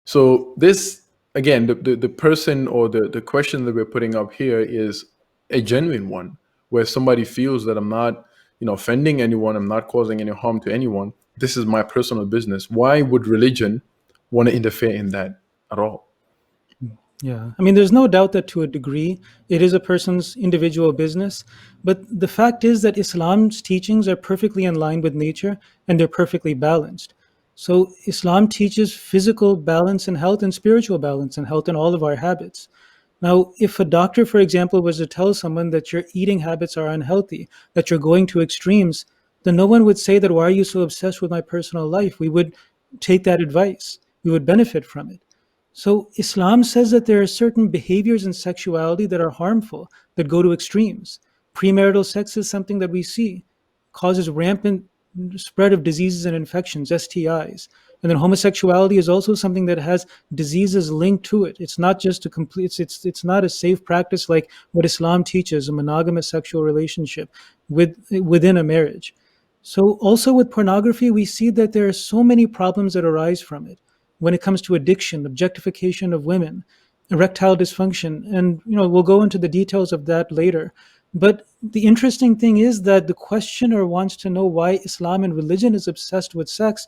So this, again, the person or the question that we're putting up here is a genuine one, where somebody feels that I'm not, offending anyone, I'm not causing any harm to anyone. This is my personal business. Why would religion want to interfere in that at all? Yeah, I mean, there's no doubt that to a degree it is a person's individual business. But the fact is that Islam's teachings are perfectly in line with nature and they're perfectly balanced. So, Islam teaches physical balance and health and spiritual balance and health in all of our habits. Now, if a doctor, for example, was to tell someone that your eating habits are unhealthy, that you're going to extremes, then no one would say that, why are you so obsessed with my personal life? We would take that advice, we would benefit from it. So, Islam says that there are certain behaviors in sexuality that are harmful, that go to extremes. Premarital sex is something that we see causes rampant spread of diseases and infections, STIs. And then homosexuality is also something that has diseases linked to it. It's not just a complete. It's not a safe practice like what Islam teaches, a monogamous sexual relationship within a marriage. So also with pornography, we see that there are so many problems that arise from it when it comes to addiction, objectification of women, erectile dysfunction, and we'll go into the details of that later. But the interesting thing is that the questioner wants to know why Islam and religion is obsessed with sex,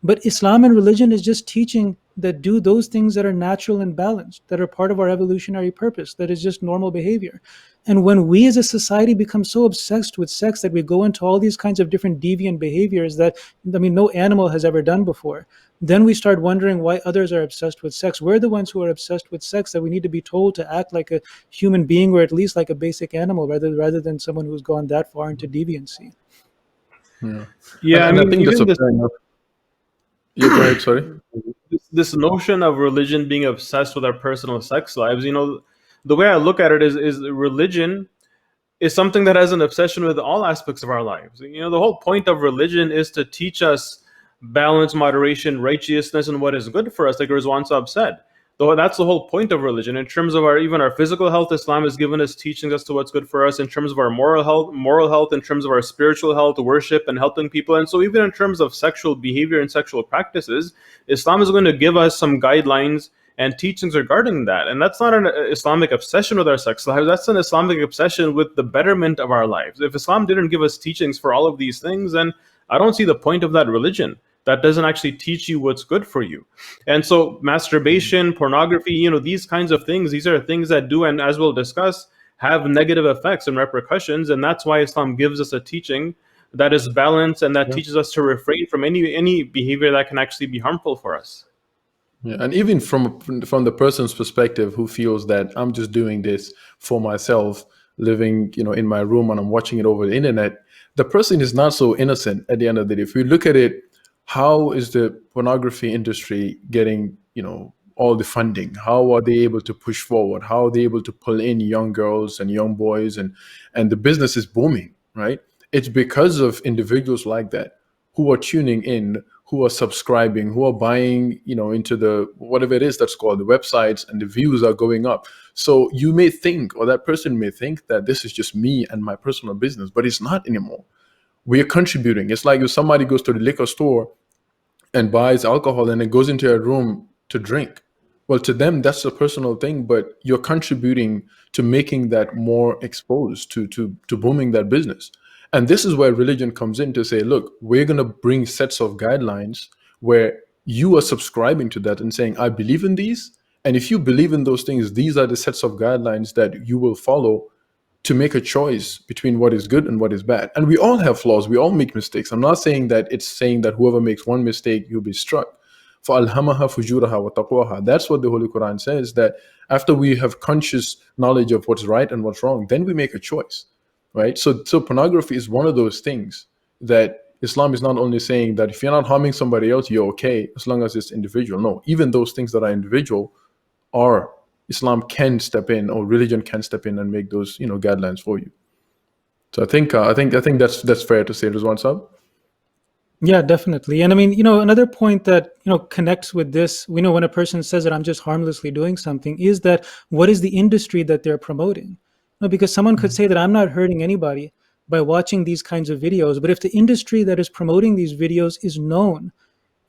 but Islam and religion is just teaching that do those things that are natural and balanced, that are part of our evolutionary purpose, that is just normal behavior. And when we as a society become so obsessed with sex that we go into all these kinds of different deviant behaviors that, I mean, no animal has ever done before, then we start wondering why others are obsessed with sex. We're the ones who are obsessed with sex, that we need to be told to act like a human being or at least like a basic animal rather than someone who's gone that far into deviancy. Yeah, Yeah, I and I mean, think that's even a this fair enough. Yeah, go ahead. Sorry. this notion of religion being obsessed with our personal sex lives, the way I look at it is religion is something that has an obsession with all aspects of our lives. The whole point of religion is to teach us balance, moderation, righteousness, and what is good for us, like Rizwan Saab said. Though that's the whole point of religion. In terms of our physical health, Islam has given us teachings as to what's good for us. In terms of our moral health, in terms of our spiritual health, worship, and helping people. And so even in terms of sexual behavior and sexual practices, Islam is going to give us some guidelines and teachings regarding that. And that's not an Islamic obsession with our sex lives. That's an Islamic obsession with the betterment of our lives. If Islam didn't give us teachings for all of these things, then I don't see the point of that religion. That doesn't actually teach you what's good for you. And so masturbation, pornography, these kinds of things, these are things that do, and as we'll discuss, have negative effects and repercussions. And that's why Islam gives us a teaching that is balanced and that teaches us to refrain from any behavior that can actually be harmful for us. Yeah, and even from the person's perspective who feels that I'm just doing this for myself, living, in my room and I'm watching it over the internet, the person is not so innocent at the end of the day. If we look at it, how is the pornography industry getting, all the funding? How are they able to push forward? How are they able to pull in young girls and young boys, and the business is booming, right? It's because of individuals like that who are tuning in, who are subscribing, who are buying, into the whatever it is that's called the websites, and the views are going up. So you may think, or that person may think, that this is just me and my personal business, but it's not anymore. We are contributing. It's like if somebody goes to the liquor store and buys alcohol and then goes into a room to drink. Well, to them, that's a personal thing, but you're contributing to making that more exposed, to booming that business. And this is where religion comes in to say, look, we're going to bring sets of guidelines where you are subscribing to that and saying, I believe in these. And if you believe in those things, these are the sets of guidelines that you will follow to make a choice between what is good and what is bad. And we all have flaws. We all make mistakes. I'm not saying that it's saying that whoever makes one mistake, you'll be struck. فَأَلْهَمَهَا فُجُورَهَا وَتَقْوَاهَا. That's what the Holy Quran says, that after we have conscious knowledge of what's right and what's wrong, then we make a choice, right? So pornography is one of those things that Islam is not only saying that if you're not harming somebody else, you're okay, as long as it's individual. No, even those things that are individual are, Islam can step in, or religion can step in and make those, guidelines for you. So I think that's fair to say. Rizwan Saab? Yeah, definitely. And I mean, another point that, connects with this, we know when a person says that I'm just harmlessly doing something, is that what is the industry that they're promoting? Because someone could say that I'm not hurting anybody by watching these kinds of videos, but if the industry that is promoting these videos is known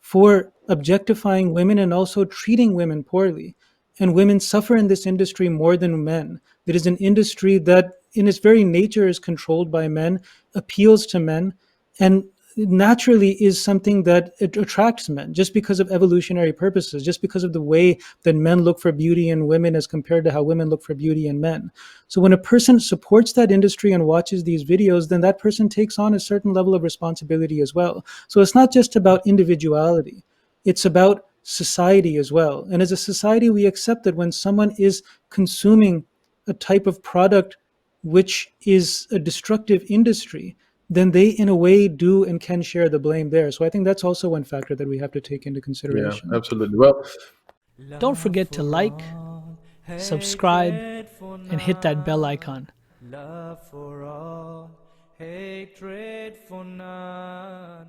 for objectifying women and also treating women poorly. And women suffer in this industry more than men. It is an industry that, in its very nature, is controlled by men, appeals to men, and naturally is something that it attracts men just because of evolutionary purposes, just because of the way that men look for beauty in women as compared to how women look for beauty in men. So when a person supports that industry and watches these videos, then that person takes on a certain level of responsibility as well. So it's not just about individuality, it's about society as well. And as a society, we accept that when someone is consuming a type of product which is a destructive industry, then they in a way do and can share the blame there. So I think that's also one factor that we have to take into Yeah, consideration. absolutely. Well, Don't forget to like, subscribe, and hit that bell icon. Love for all, hatred for none.